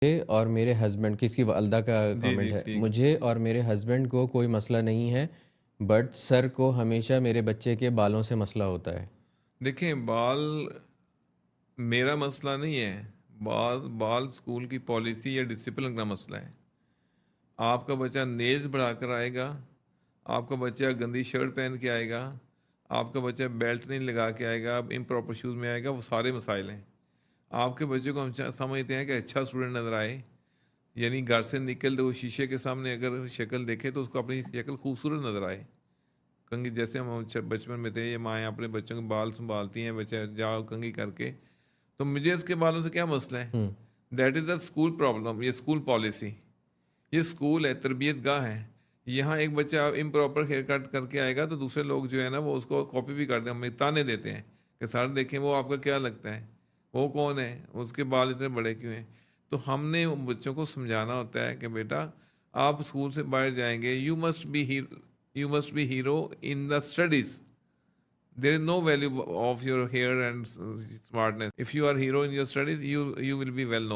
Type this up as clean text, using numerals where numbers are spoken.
مجھے اور میرے ہسبینڈ، کس کی والدہ کا جی کامنٹ جی ہے، ٹھیک. مجھے اور میرے ہسبینڈ کو کوئی مسئلہ نہیں ہے، بٹ سر کو ہمیشہ میرے بچے کے بالوں سے مسئلہ ہوتا ہے۔ دیکھیں بال میرا مسئلہ نہیں ہے، بال اسکول کی پالیسی یا ڈسپلن کا مسئلہ ہے. آپ کا بچہ نیلز بڑھا کر آئے گا، آپ کا بچہ گندی شرٹ پہن کے آئے گا، آپ کا بچہ بیلٹ نہیں لگا کے آئے گا، امپراپر شوز میں آئے گا، وہ سارے مسائل ہیں. آپ کے بچے کو ہم سمجھتے ہیں کہ اچھا اسٹوڈنٹ نظر آئے، یعنی گھر سے نکل دے وہ شیشے کے سامنے اگر شکل دیکھے تو اس کو اپنی شکل خوبصورت نظر آئے. کنگھی جیسے ہم بچپن میں تھے، یہ مائیں اپنے بچوں کے بال سنبھالتی ہیں، بچہ جاؤ کنگھی کر کے، تو مجھے اس کے بالوں سے کیا مسئلہ ہے؟ ہوں that is the school problem. یہ اسکول پالیسی، یہ اسکول ہے، تربیت گاہ ہے. یہاں ایک بچہ امپراپر ہیئر کٹ کر کے آئے گا تو دوسرے لوگ جو ہے نا وہ اس کو کاپی بھی کرتے ہیں، ہمیں تانے دیتے ہیں کہ سر دیکھیں وہ آپ کا کیا لگتا ہے، وہ کون ہے، اس کے بال اتنے بڑے کیوں ہیں. تو ہم نے ان بچوں کو سمجھانا ہوتا ہے کہ بیٹا آپ اسکول سے باہر جائیں گے، you must be hero in the studies. There is no value of your hair and smartness. If you are hero in your studies, you will be well known.